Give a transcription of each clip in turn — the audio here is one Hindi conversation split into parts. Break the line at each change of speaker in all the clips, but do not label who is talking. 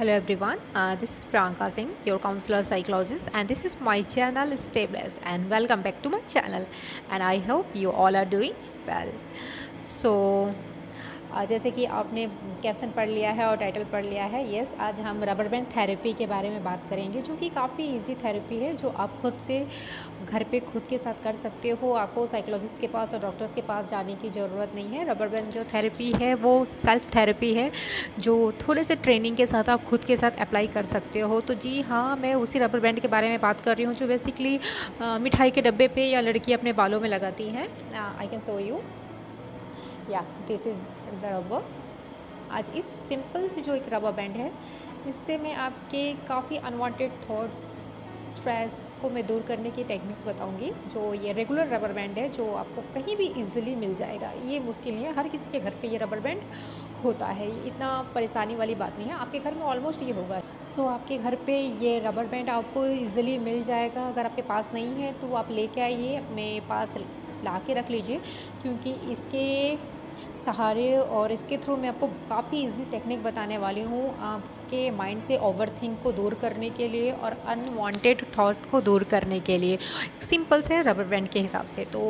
Hello everyone, this is Priyanka Singh, your counselor psychologist, and this is my channel Stay Blessed, and welcome back to my channel. And I hope you all are doing well. So जैसे कि आपने कैप्शन पढ़ लिया है और टाइटल पढ़ लिया है, यस, आज हम रबर बैंड थेरेपी के बारे में बात करेंगे, जो कि काफ़ी इजी थेरेपी है, जो आप खुद से घर पे खुद के साथ कर सकते हो। आपको साइकोलॉजिस्ट के पास और डॉक्टर्स के पास जाने की ज़रूरत नहीं है। रबर बैंड जो थेरेपी है वो सेल्फ थेरेपी है, जो थोड़े से ट्रेनिंग के साथ आप खुद के साथ अप्लाई कर सकते हो। तो जी हाँ, मैं उसी रबर बैंड के बारे में बात कर रही हूँ, जो बेसिकली मिठाई के डब्बे पे या लड़की अपने बालों में लगाती हैं। आई कैन शो यू, या दिस इज़ द रबर। आज इस सिंपल से जो एक रबर बैंड है, इससे मैं आपके काफ़ी अनवांटेड थॉट्स, स्ट्रेस को मैं दूर करने की टेक्निक्स बताऊंगी। जो ये रेगुलर रबर बैंड है, जो आपको कहीं भी इजीली मिल जाएगा, ये मुश्किल नहीं है, हर किसी के घर पे ये रबर बैंड होता है। इतना परेशानी वाली बात नहीं है, आपके घर में ऑलमोस्ट ये होगा। सो आपके घर पे ये रबर बैंड आपको इजीली मिल जाएगा। अगर आपके पास नहीं है तो आप लेके आइए, अपने पास ला के रख लीजिए, क्योंकि इसके सहारे और इसके थ्रू मैं आपको काफ़ी इजी टेक्निक बताने वाली हूँ, आपके माइंड से ओवरथिंक को दूर करने के लिए और अनवांटेड थॉट को दूर करने के लिए। सिंपल से रबर बैंड के हिसाब से तो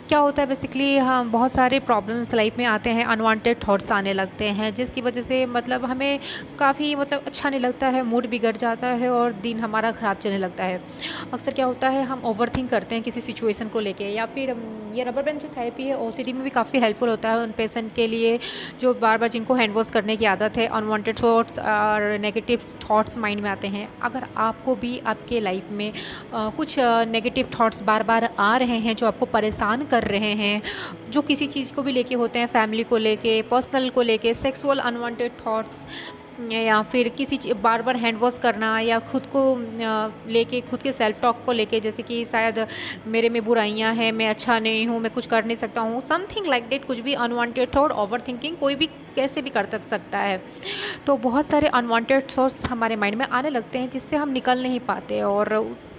क्या होता है, बेसिकली हम बहुत सारे प्रॉब्लम्स लाइफ में आते हैं, अनवांटेड थॉट्स आने लगते हैं, जिसकी वजह से हमें काफ़ी अच्छा नहीं लगता है, मूड बिगड़ जाता है और दिन हमारा ख़राब चलने लगता है। अक्सर क्या होता है, हम ओवरथिंक करते हैं किसी सिचुएशन को लेके, या फिर ये रबर बैंड जो थेरेपी है ओसीडी में भी काफ़ी हेल्पफुल होता है उन पेशेंट के लिए जो बार बार जिनको हैंड वॉश करने की आदत है, अनवांटेड थॉट्स और नेगेटिव थॉट्स माइंड में आते हैं। अगर आपको भी आपके लाइफ में कुछ नेगेटिव थॉट्स बार बार आ रहे हैं, जो आपको परेशान कर रहे हैं, जो किसी चीज़ को भी लेके होते हैं, फैमिली को लेके, पर्सनल को लेके, सेक्सुअल अनवांटेड थॉट्स, या फिर किसी बार बार हैंड वॉश करना, या खुद को लेके, खुद के सेल्फ टॉक को लेके, जैसे कि शायद मेरे में बुराइयां हैं, मैं अच्छा नहीं हूँ, मैं कुछ कर नहीं सकता हूँ, समथिंग लाइक डेट, कुछ भी अनवांटेड थॉट, ओवर थिंकिंग, कोई भी कैसे भी कर सकता है। तो बहुत सारे अनवांटेड थॉट्स हमारे माइंड में आने लगते हैं, जिससे हम निकल नहीं पाते और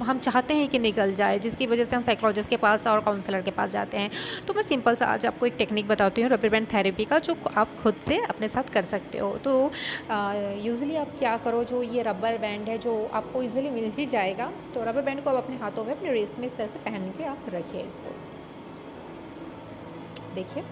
हम चाहते हैं कि निकल जाए, जिसकी वजह से हम साइकोलॉजिस्ट के पास और काउंसलर के पास जाते हैं। तो मैं सिंपल सा आज आपको एक टेक्निक बताती हूँ रबर बैंड थेरेपी का, जो आप खुद से अपने साथ कर सकते हो। तो यूजुअली आप क्या करो, जो ये रबर बैंड है जो आपको इजीली मिल ही जाएगा, तो रबर बैंड को आप अपने हाथों में, अपने रिस्ट में इस तरह से पहन के आप रखिए। इसको देखिए,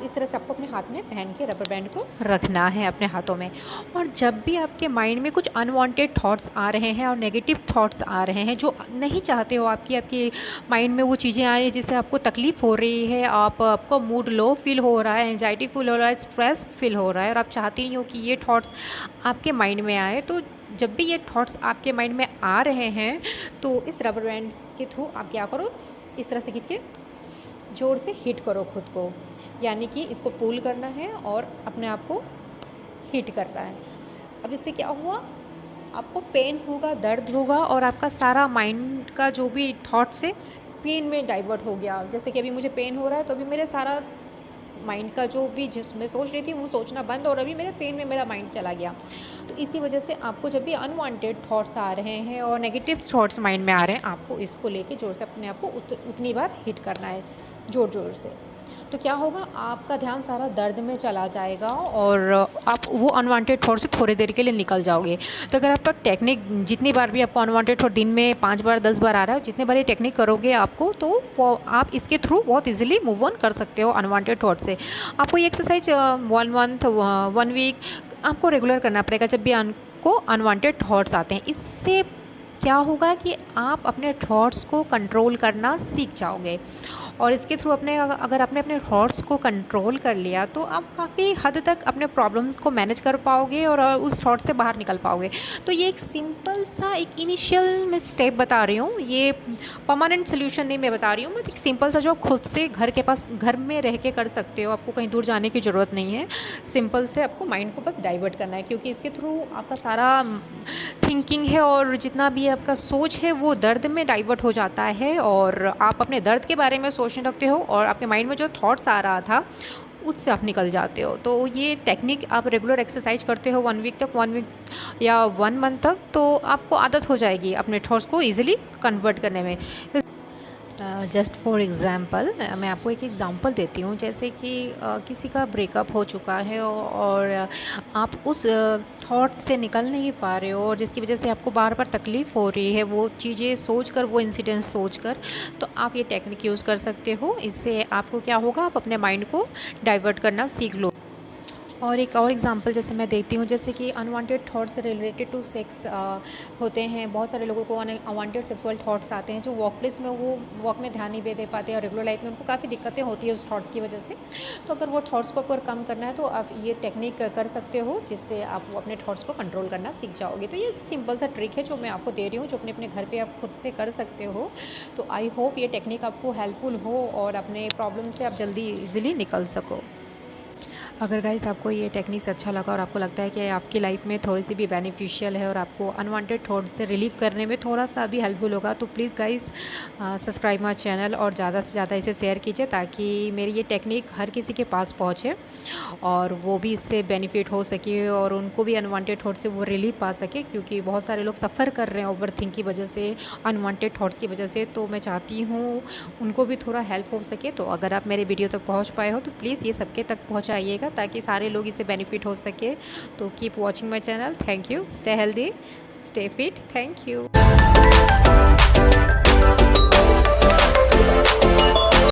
इस तरह से आपको अपने हाथ में पहन के रबर बैंड को रखना है अपने हाथों में। और जब भी आपके माइंड में कुछ अनवांटेड थॉट्स आ रहे हैं और नेगेटिव थॉट्स आ रहे हैं, जो नहीं चाहते हो आपके माइंड में वो चीज़ें आए जिससे आपको तकलीफ़ हो रही है, आपको मूड लो फील हो रहा है, एंजाइटी फील हो रहा है, स्ट्रेस फील हो रहा है, और आप चाहती नहीं हो कि ये थॉट्स आपके माइंड में आए, तो जब भी ये थॉट्स आपके माइंड में आ रहे हैं, तो इस रबर बैंड के थ्रू आप क्या करो, इस तरह से खींच के ज़ोर से हिट करो खुद को, यानी कि इसको पुल करना है और अपने आप को हीट करना है। अब इससे क्या हुआ, आपको पेन होगा, दर्द होगा, और आपका सारा माइंड का जो भी थॉट्स है पेन में डाइवर्ट हो गया। जैसे कि अभी मुझे पेन हो रहा है, तो अभी मेरे सारा माइंड का जो भी जिसमें सोच रही थी वो सोचना बंद, और अभी मेरे पेन में मेरा माइंड चला गया। तो इसी वजह से आपको जब भी अनवांटेड थॉट्स आ रहे हैं और नेगेटिव थॉट्स माइंड में आ रहे हैं, आपको इसको लेके ज़ोर से अपने आप को उतनी बार हिट करना है, ज़ोर ज़ोर से। तो क्या होगा, आपका ध्यान सारा दर्द में चला जाएगा और आप वो अनवांटेड थॉट से थोड़ी देर के लिए निकल जाओगे। तो अगर आपका टेक्निक, जितनी बार भी आपको अनवांटेड थॉट दिन में 5 बार 10 बार आ रहा है, जितने बार ये टेक्निक करोगे आपको, तो आप इसके थ्रू बहुत इजीली मूव ऑन कर सकते हो अनवांटेड थॉट से। आपको ये एक्सरसाइज 1 मंथ 1 वीक आपको रेगुलर करना पड़ेगा जब भी आपको अनवांटेड थॉट्स आते हैं। इससे क्या होगा कि आप अपने थॉट्स को कंट्रोल करना सीख जाओगे, और इसके थ्रू अगर आपने अपने थॉट्स को कंट्रोल कर लिया, तो आप काफ़ी हद तक अपने प्रॉब्लम्स को मैनेज कर पाओगे और उस थॉट से बाहर निकल पाओगे। तो ये एक सिंपल सा एक इनिशियल मैं स्टेप बता रही हूँ, ये परमानेंट सोल्यूशन नहीं मैं बता रही हूँ, मैं एक सिंपल सा जो आप खुद से घर में रह के कर सकते हो। आपको कहीं दूर जाने की ज़रूरत नहीं है, सिंपल से आपको माइंड को बस डाइवर्ट करना है, क्योंकि इसके थ्रू आपका सारा थिंकिंग है और जितना भी आपका सोच है वो दर्द में डाइवर्ट हो जाता है, और आप अपने दर्द के बारे में सोचने लगते हो, और आपके माइंड में जो थॉट्स आ रहा था उससे आप निकल जाते हो। तो ये टेक्निक आप रेगुलर एक्सरसाइज करते हो 1 वीक तक, 1 वीक या 1 मंथ तक, तो आपको आदत हो जाएगी अपने थॉट्स को ईजिली कन्वर्ट करने में। जस्ट फॉर एग्ज़ाम्पल मैं आपको एक एग्ज़ाम्पल देती हूँ। जैसे कि किसी का ब्रेकअप हो चुका है और आप उस थॉट से निकल नहीं पा रहे हो, और जिसकी वजह से आपको बार बार तकलीफ़ हो रही है वो चीज़ें सोचकर, वो इंसिडेंट सोचकर। तो आप ये टेक्निक यूज़ कर सकते हो। इससे आपको क्या होगा, आप अपने माइंड को डाइवर्ट करना सीख लो। और एक और एग्जांपल जैसे मैं देती हूँ, जैसे कि unwanted thoughts related to sex होते हैं। बहुत सारे लोगों को अनवांटेड सेक्सुअल थॉट्स आते हैं, जो वर्क प्लेस में वो वर्क में ध्यान नहीं दे पाते, और रेगुलर लाइफ में उनको काफ़ी दिक्कतें होती है उस थॉट्स की वजह से। तो अगर वो थॉट्स को अगर कम करना है तो आप ये टेक्निक कर सकते हो, जिससे आप वो अपने थॉट्स को कंट्रोल करना सीख जाओगे। तो ये सिंपल सा ट्रिक है जो मैं आपको दे रही हूँ, जो अपने अपने घर पर आप खुद से कर सकते हो। तो आई होप ये टेक्निक आपको हेल्पफुल हो और अपने प्रॉब्लम से आप जल्दी ईजिली निकल सको। अगर गाइस आपको ये टेक्निक्स अच्छा लगा और आपको लगता है कि आपकी लाइफ में थोड़ी सी भी बेनिफिशियल है और आपको अनवांटेड थॉट से रिलीव करने में थोड़ा सा भी हेल्पफुल होगा, तो please guys subscribe my channel और ज़्यादा से ज़्यादा इसे शेयर कीजिए, ताकि मेरी ये टेक्निक हर किसी के पास पहुँचे और वो भी इससे बेनिफिट हो सके और उनको भी अनवांटेड थॉट से वो रिलीफ पा सके। क्योंकि बहुत सारे लोग सफ़र कर रहे हैं ओवर थिंक की वजह से, अनवांटेड थॉट्स की वजह से। तो मैं चाहती हूँ उनको भी थोड़ा हेल्प हो सके। तो अगर आप मेरे वीडियो तक पहुँच पाए हो तो प्लीज़ ये सबके तक पहुँचाइएगा, ताकि सारे लोग इससे बेनिफिट हो सके। तो keep watching my channel. Thank you. Stay healthy, stay fit. Thank you.